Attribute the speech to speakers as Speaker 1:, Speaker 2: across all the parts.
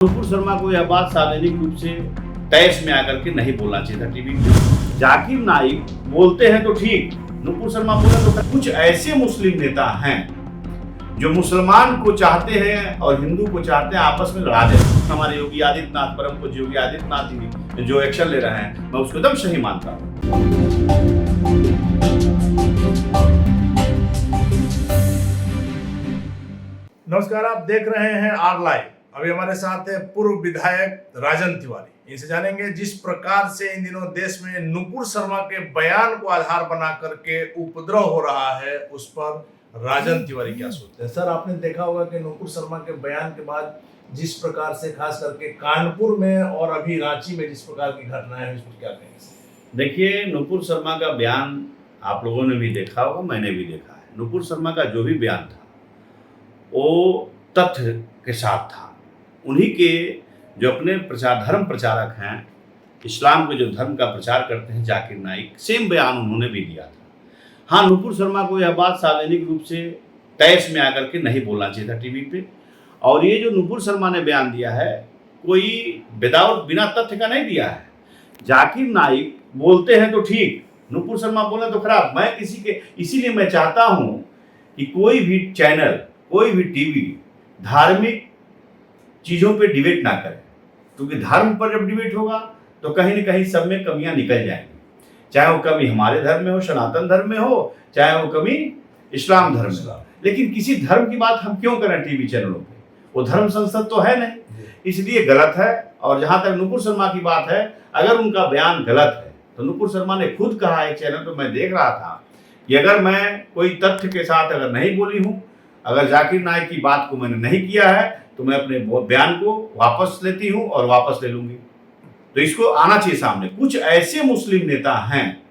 Speaker 1: नुपुर शर्मा को यह बात सार्वजनिक रूप से तैश में आकर के नहीं बोलना चाहिए था टीवी पे। जाकिर नाइक बोलते हैं तो ठीक, नुपुर शर्मा बोले तो कुछ ऐसे मुस्लिम नेता हैं जो मुसलमान को चाहते हैं और हिंदू को चाहते हैं आपस में लड़ा दें। हमारे योगी आदित्यनाथ, परम पूज्य योगी आदित्यनाथ जी जो एक्शन ले रहे हैं, मैं उसको एकदम सही मानता हूँ।
Speaker 2: नमस्कार, आप देख रहे हैं आर लाइव। अभी हमारे साथ है पूर्व विधायक राजन तिवारी। इनसे जानेंगे जिस प्रकार से इन दिनों देश में नुपुर शर्मा के बयान को आधार बना करके उपद्रव हो रहा है, उस पर राजन तिवारी क्या सोचते हैं। सर, आपने देखा होगा कि नुपुर शर्मा के बयान के बाद जिस प्रकार से खास करके कानपुर में और अभी रांची में जिस प्रकार की घटनाएं हैं, इस पर क्या कहेंगे।
Speaker 1: देखिए, नुपुर शर्मा का बयान आप लोगों ने भी देखा होगा, मैंने भी देखा है। नुपुर शर्मा का जो भी बयान था वो तथ्य के साथ था। उन्हीं के जो अपने धर्म प्रचारक हैं, इस्लाम के जो धर्म का प्रचार करते हैं, जाकिर नाइक, सेम बयान उन्होंने भी दिया था। हाँ, नुपुर शर्मा को यह बात सार्वजनिक रूप से तैश में आकर के नहीं बोलना चाहिए था टीवी पे। और ये जो नुपुर शर्मा ने बयान दिया है, कोई बिना तथ्य का नहीं दिया है। जाकिर नाइक बोलते हैं तो ठीक, नुपुर शर्मा बोले तो खराब। मैं इसीलिए मैं चाहता हूँ कि कोई भी चैनल, कोई भी टीवी धार्मिक चीज़ों पे डिबेट ना करे, क्योंकि धर्म पर जब डिबेट होगा तो कहीं न कहीं सब में कमियां निकल जाएंगी। चाहे वो कमी हमारे धर्म में हो, सनातन धर्म में हो, चाहे वो कमी इस्लाम धर्म में हो। लेकिन किसी धर्म की बात हम क्यों करें टीवी चैनलों पे? वो धर्म संसद तो है नहीं, इसलिए गलत है। और जहाँ तक नुपुर शर्मा की बात है, अगर उनका बयान गलत है तो नुपुर शर्मा ने खुद कहा एक चैनल पर, मैं देख रहा था, कि अगर मैं कोई तथ्य के साथ अगर नहीं बोली हूँ, अगर जाकिर नाइक की बात को मैंने नहीं किया है, तो मैं अपने बयान को वापस लेती हूं और वापस ले लूंगी। तो इसको आना चाहिए सामने। कुछ ऐसे मुस्लिम नेता हैं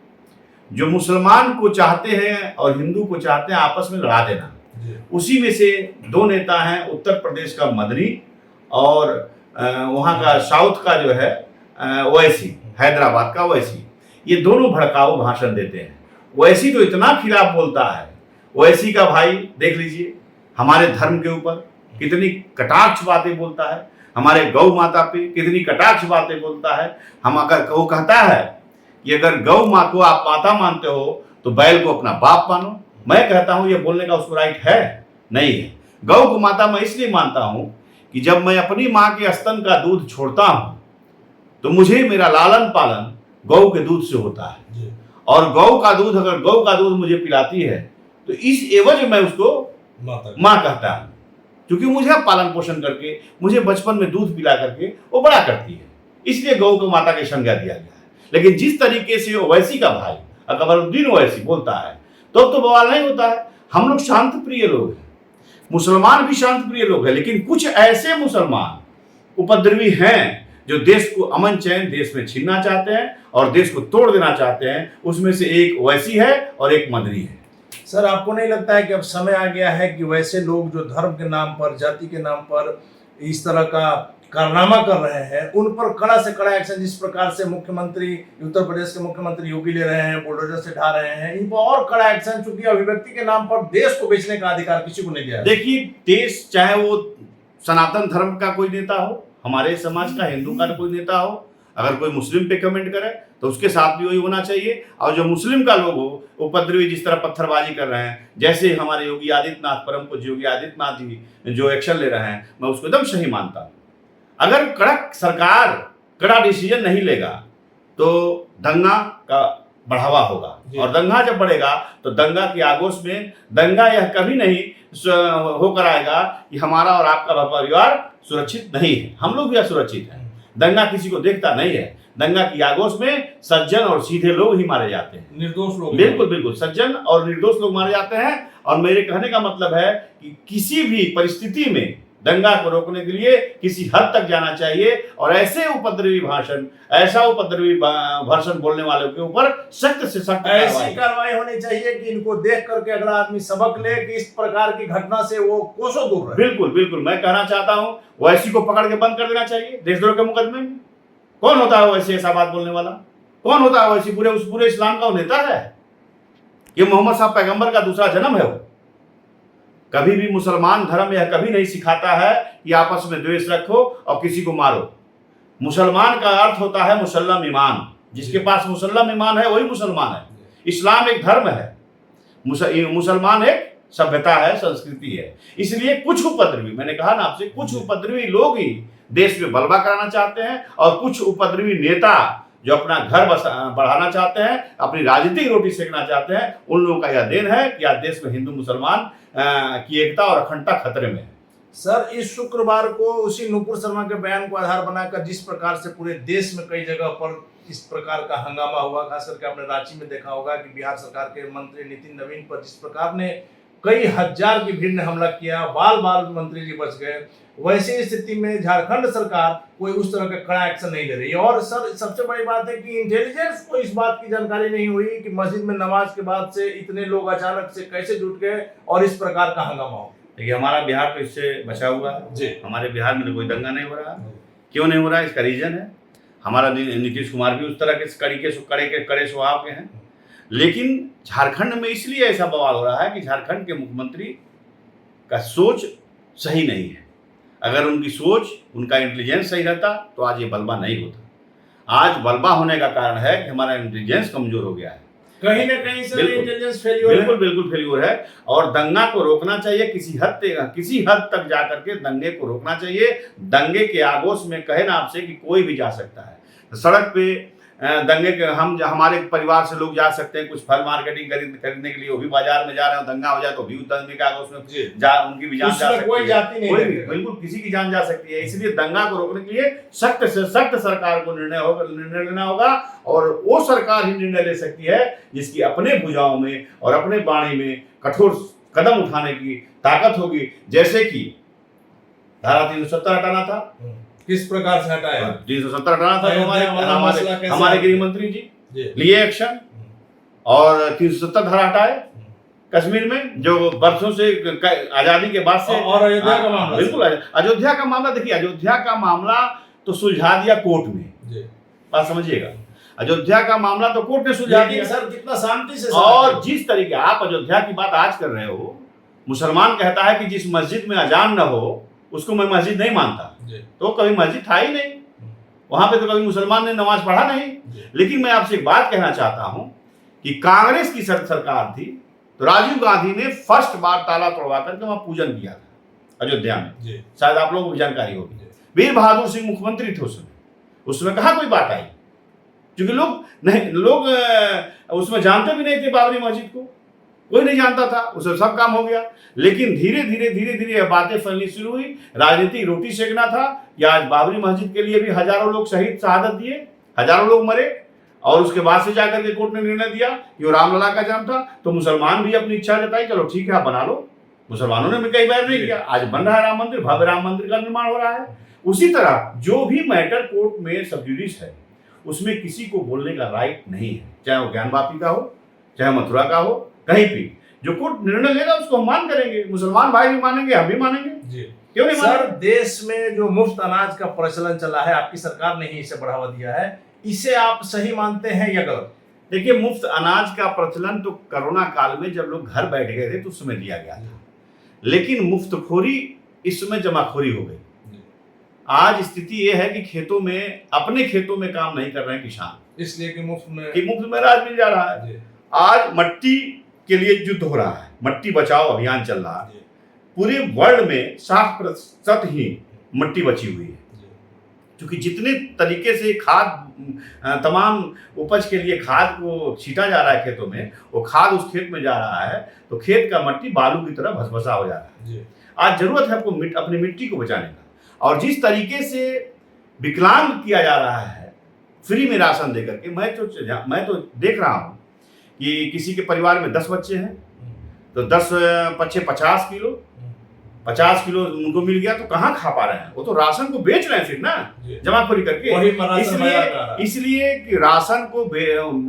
Speaker 1: जो मुसलमान को चाहते हैं और हिंदू को चाहते हैं आपस में लड़ा देना। उसी में से दो नेता हैं, उत्तर प्रदेश का मदनी और वहाँ का साउथ का जो है ओवैसी, हैदराबाद का ओवैसी। ये दोनों भड़काऊ भाषण देते हैं। ओवैसी तो इतना खिलाफ बोलता है। ओवैसी का भाई देख लीजिए, हमारे धर्म के ऊपर कितनी कटाक्ष बातें बोलता है, हमारे गौ माता पे कितनी कटाक्ष बातें बोलता है। हम अगर वो कहता है कि अगर गौ माँ को आप माता मानते हो तो बैल को अपना बाप मानो। मैं कहता हूँ ये बोलने का उसको राइट है? नहीं है। गौ को माता मैं इसलिए मानता हूँ कि जब मैं अपनी माँ के स्तन का दूध छोड़ता हूँ तो मुझे मेरा लालन पालन गौ के दूध से होता है। और गौ का दूध, अगर गौ का दूध मुझे पिलाती है तो इस एवज में उसको माँ कहता हूँ, क्योंकि मुझे पालन पोषण करके, मुझे बचपन में दूध पिला करके वो बड़ा करती है, इसलिए गौ को माता की संज्ञा दिया गया है। लेकिन जिस तरीके से ओवैसी का भाई अकबरुद्दीन ओवैसी बोलता है तो बवाल नहीं होता है। हम लोग शांत प्रिय लोग हैं, मुसलमान भी शांत प्रिय लोग हैं, लेकिन कुछ ऐसे मुसलमान उपद्रवी हैं जो देश को अमन चैन देश में छीनना चाहते हैं और देश को तोड़ देना चाहते हैं। उसमें से एक ओवैसी है और एक मदनी है।
Speaker 2: सर, आपको नहीं लगता है कि अब समय आ गया है कि वैसे लोग जो धर्म के नाम पर, जाति के नाम पर इस तरह का कारनामा कर रहे हैं, उन पर कड़ा से कड़ा एक्शन, जिस प्रकार से मुख्यमंत्री, उत्तर प्रदेश के मुख्यमंत्री योगी ले रहे हैं, बुलडोजर से ढा रहे हैं, इन पर और कड़ा एक्शन, चूंकि अभिव्यक्ति के नाम पर देश को बेचने का अधिकार किसी को नहीं दिया।
Speaker 1: देखिए, देश चाहे वो सनातन धर्म का कोई नेता हो, हमारे समाज का, हिंदू का कोई नेता हो, अगर कोई मुस्लिम पे कमेंट करे तो उसके साथ भी वही होना चाहिए। और जो मुस्लिम का लोग हो, उपद्रवी जिस तरह पत्थरबाजी कर रहे हैं, जैसे हमारे योगी आदित्यनाथ, परम पूज्य योगी आदित्यनाथ जी जो एक्शन ले रहे हैं, मैं उसको एकदम सही मानता हूँ। अगर सरकार कड़ा डिसीजन नहीं लेगा तो दंगा का बढ़ावा होगा, और दंगा जब बढ़ेगा तो दंगा की आगोश में दंगा यह कभी नहीं होकर आएगा कि हमारा और आपका परिवार सुरक्षित नहीं है, हम लोग भी असुरक्षित हैं। दंगा किसी को देखता नहीं है। दंगा की आगोश में सज्जन और सीधे लोग ही मारे जाते हैं, निर्दोष लोग। बिल्कुल बिल्कुल, सज्जन और निर्दोष लोग मारे जाते हैं। और मेरे कहने का मतलब है कि किसी भी परिस्थिति में दंगा को रोकने के लिए किसी हद तक जाना चाहिए, और ऐसे उपद्रवी भाषण, ऐसा उपद्रवी भाषण बोलने वालों के ऊपर सख्त से सख्त
Speaker 2: ऐसी कार्रवाई होनी चाहिए कि इनको देख करके अगला आदमी सबक ले कि इस प्रकार की घटना से वो कोसों दूर रहे।
Speaker 1: बिल्कुल बिल्कुल, मैं कहना चाहता हूँ वैसी को पकड़ के बंद कर देना चाहिए देशद्रोह के मुकदमे में। कौन होता है वैसे ऐसा बात बोलने वाला? कौन होता है वैसी? पूरे इस्लाम का वो नेता है? ये मोहम्मद साहब पैगंबर का दूसरा जन्म है वो। कभी भी मुसलमान धर्म यह कभी नहीं सिखाता है कि आपस में द्वेष रखो और किसी को मारो। मुसलमान का अर्थ होता है मुसल्लम ईमान, जिसके पास मुसल्लम ईमान है वही मुसलमान है। इस्लाम एक धर्म है, मुसलमान एक सभ्यता है, संस्कृति है। इसलिए कुछ उपद्रवी, मैंने कहा ना आपसे, कुछ उपद्रवी लोग ही देश में बलवा कराना चाहते हैं और कुछ उपद्रवी नेता जो अपना घर बढ़ाना चाहते हैं, अपनी राजनीतिक रोटी सेकना चाहते हैं, उन लोगों का यह देन है कि आज देश में हिंदू मुसलमान की एकता और अखंडता खतरे में है।
Speaker 2: सर, इस शुक्रवार को उसी नुपुर शर्मा के बयान को आधार बनाकर जिस प्रकार से पूरे देश में कई जगह पर इस प्रकार का हंगामा हुआ, खास करके आपने रांची में देखा होगा कि बिहार सरकार के मंत्री नितिन नवीन पर जिस प्रकार ने कई हजार की भीड़ ने हमला किया, बाल बाल मंत्री जी बच गए। वैसी स्थिति में झारखंड सरकार कोई उस तरह का कड़ा एक्शन नहीं ले रही है। और सर, सबसे बड़ी बात है कि इंटेलिजेंस को इस बात की जानकारी नहीं हुई कि मस्जिद में नमाज के बाद से इतने लोग अचानक से कैसे जुट गए और इस प्रकार का हंगामा हो।
Speaker 1: देखिए, हमारा बिहार तो इससे बचा हुआ है
Speaker 2: जी।
Speaker 1: हमारे बिहार में कोई दंगा नहीं हो रहा। क्यों नहीं हो रहा, इसका रीजन है हमारा नीतीश कुमार भी उस तरह के कड़े स्वभाव के हैं। लेकिन झारखंड में इसलिए ऐसा बवाल हो रहा है कि झारखंड के मुख्यमंत्री का सोच सही नहीं है। अगर उनकी सोच, उनका इंटेलिजेंस सही रहता तो आज ये बलवा नहीं होता। आज बलवा होने का कारण है कि हमारा इंटेलिजेंस कमजोर हो गया है,
Speaker 2: कहीं ना कहीं से इंटेलिजेंस फेल्योर है।
Speaker 1: बिल्कुल फेल्योर है। और दंगा को रोकना चाहिए, किसी हद तक जा करके दंगे को रोकना चाहिए। दंगे के आगोश में कहे ना आपसे कि कोई भी जा सकता है सड़क पे दंगे के, हमारे परिवार से लोग जा सकते हैं कुछ फल मार्केटिंग खरीदने के लिए, वो भी बाजार में जा रहे हो, दंगा हो जाए तो भी दंगे के आगोश में उनकी भी जान जा सकती है।
Speaker 2: कोई जाति नहीं है,
Speaker 1: बिल्कुल किसी की जान जा सकती है। इसलिए दंगा को रोकने के लिए सख्त से सख्त सरकार को निर्णय लेना होगा। और वो सरकार ही निर्णय ले सकती है जिसकी अपने भुजाओं में और अपने बाणी में कठोर कदम उठाने की ताकत होगी। जैसे कि धारा 370 हटाना था,
Speaker 2: किस प्रकार से हटाया?
Speaker 1: 370 हटाना था तो हमारे गृह मंत्री जी लिए एक्शन और 370 धारा हटाए कश्मीर में, जो वर्षों से आजादी के बाद से।
Speaker 2: और अयोध्या का मामला,
Speaker 1: बिल्कुल अयोध्या का मामला, देखिए अयोध्या का मामला तो सुलझा दिया कोर्ट में, बात समझिएगा। अयोध्या का मामला तो कोर्ट ने सुलझा दिया
Speaker 2: सर, कितना शांति से।
Speaker 1: और जिस तरीके आप अयोध्या की बात आज कर रहे हो, मुसलमान कहता है कि जिस मस्जिद में अजान न हो उसको मैं मस्जिद नहीं मानता, तो कभी मस्जिद था ही नहीं वहां पे, तो कभी मुसलमान ने नमाज पढ़ा नहीं। लेकिन मैं आपसे एक बात कहना चाहता हूं कि कांग्रेस की सरकार थी तो राजीव गांधी ने फर्स्ट बार ताला तोड़वा करके वहां पूजन किया था अयोध्या में, शायद आप लोगों को जानकारी होगी। वीर बहादुर सिंह मुख्यमंत्री थे उसमें कहाँ कोई बात आई, क्योंकि लोग उसमें जानते भी नहीं थे बाबरी मस्जिद को, कोई नहीं जानता था, उसमें सब काम हो गया। लेकिन धीरे धीरे बातें फैलनी शुरू हुई, राजनीतिक रोटी सेकना था कि आज बाबरी मस्जिद के लिए भी हजारों लोग शहादत दिए, हजारों लोग मरे। और उसके बाद से जाकर के कोर्ट ने निर्णय दिया कि वो रामलला का जन्म था, तो मुसलमान भी अपनी इच्छा जताई, चलो ठीक है आप बना लो। मुसलमानों ने भी कई बार नहीं किया, आज बन रहा है राम मंदिर, भव्य राम मंदिर का निर्माण हो रहा है। उसी तरह जो भी मैटर कोर्ट में सब जुडिस है उसमें किसी को बोलने का राइट नहीं है, चाहे वो ज्ञानवापी का हो, चाहे मथुरा का हो, कहीं भी जो कोर्ट निर्णय लेगा उसको हम मान करेंगे, मुसलमान भाई भी मानेंगे, हम भी मानेंगे जी। क्यों नहीं
Speaker 2: सर, देश में जो मुफ्त अनाज का प्रचलन चला है, आपकी सरकार ने ही इसे बढ़ावा दिया है, इसे आप सही मानते हैं या गलत?
Speaker 1: देखिए, मुफ्त अनाज का प्रचलन तो कोरोना काल में जब लोग घर बैठ गए थे तो उस समय दिया गया था, लेकिन मुफ्तखोरी इस समय जमाखोरी हो गई। आज स्थिति ये है कि खेतों में, अपने खेतों में काम नहीं कर रहे हैं किसान, इसलिए कि मुफ्त में अनाज मिल जा रहा है। आज मट्टी के लिए युद्ध हो रहा है, मट्टी बचाओ अभियान चल रहा है, पूरे वर्ल्ड में 60% ही मट्टी बची हुई है, क्योंकि जितने तरीके से खाद, तमाम उपज के लिए खाद को छीटा जा रहा है खेतों में, वो खाद उस खेत में जा रहा है तो खेत का मट्टी बालू की तरह भसभसा हो जा रहा है। आज जरूरत है आपको अपनी मिट्टी को बचाने का। और जिस तरीके से विकलांग किया जा रहा है फ्री में राशन देकर के, मैं तो देख रहा हूँ कि किसी के परिवार में 10 बच्चे हैं तो 10 बच्चे 50 किलो उनको मिल गया, तो कहाँ खा पा रहे हैं, वो तो राशन को बेच रहे हैं फिर ना, जमाखोरी करके। इसलिए कि राशन को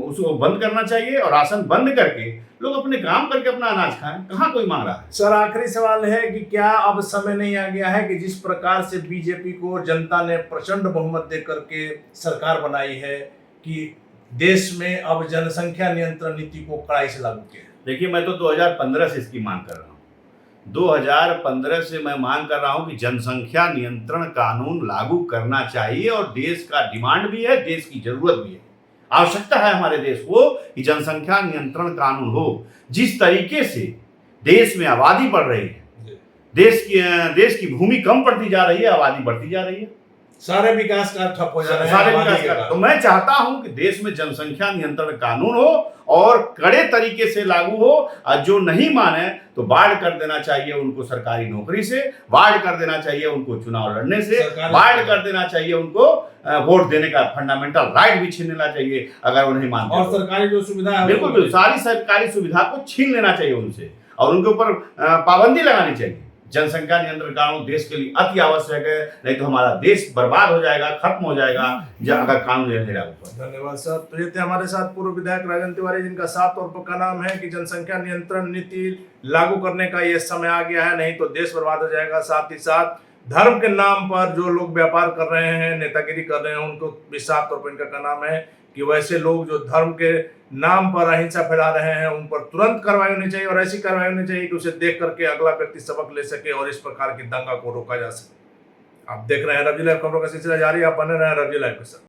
Speaker 1: उसको बंद करना चाहिए और राशन बंद करके लोग अपने काम करके अपना अनाज खाएं, कहाँ कोई मांग रहा है।
Speaker 2: सर, आखिरी सवाल है कि क्या अब समय नहीं आ गया है कि जिस प्रकार से बीजेपी को जनता ने प्रचंड बहुमत दे करके सरकार बनाई है कि देश में अब जनसंख्या नियंत्रण नीति को कड़ाई से लागू किया?
Speaker 1: देखिए, मैं तो 2015 से इसकी मांग कर रहा हूँ। 2015 से मैं मांग कर रहा हूं कि जनसंख्या नियंत्रण कानून लागू करना चाहिए और देश का डिमांड भी है, देश की जरूरत भी है, आवश्यकता है हमारे देश को कि जनसंख्या नियंत्रण कानून हो। जिस तरीके से देश में आबादी बढ़ रही है, देश की भूमि कम पड़ती जा रही है, आबादी बढ़ती जा रही है,
Speaker 2: सारे विकास कार्य ठप हो जा रहे हैं
Speaker 1: सारे
Speaker 2: आबादी
Speaker 1: विकास
Speaker 2: के
Speaker 1: का।
Speaker 2: कारण।
Speaker 1: तो मैं चाहता हूं कि देश में जनसंख्या नियंत्रण कानून हो और कड़े तरीके से लागू हो, और जो नहीं माने तो बाढ़ कर देना चाहिए उनको सरकारी नौकरी से, बाढ़ कर देना चाहिए उनको चुनाव लड़ने से, बाढ़ कर देना चाहिए उनको वोट देने का फंडामेंटल राइट भी छीन लेना चाहिए अगर वो नहीं मानते।
Speaker 2: और सरकारी जो सुविधा है
Speaker 1: बिल्कुल बिल्कुल, सारी सरकारी सुविधा को छीन लेना चाहिए उनसे और उनके ऊपर पाबंदी लगानी चाहिए। जनसंख्या नियंत्रण कानून देश के लिए अति आवश्यक है, नहीं तो हमारा देश बर्बाद हो जाएगा, खत्म हो जाएगा अगर कानून नहीं लागू।
Speaker 2: धन्यवाद सर। तो ये थे हमारे साथ पूर्व विधायक राजन तिवारी, जिनका साफ तौर पर का नाम है कि जनसंख्या नियंत्रण नीति लागू करने का ये समय आ गया है, नहीं तो देश बर्बाद हो जाएगा। साथ ही साथ धर्म के नाम पर जो लोग व्यापार कर रहे हैं, नेतागिरी कर रहे हैं, उनको भी साफ तौर पर इनका नाम है कि वैसे लोग जो धर्म के नाम पर अहिंसा फैला रहे हैं उन पर तुरंत कार्रवाई होनी चाहिए, और ऐसी कार्रवाई होनी चाहिए कि उसे देख करके अगला व्यक्ति सबक ले सके और इस प्रकार की दंगा को रोका जा सके। आप देख रहे हैं रवजी लाइव, खबरों का सिलसिला जारी, आप बने रहे रवजी लाइव के साथ।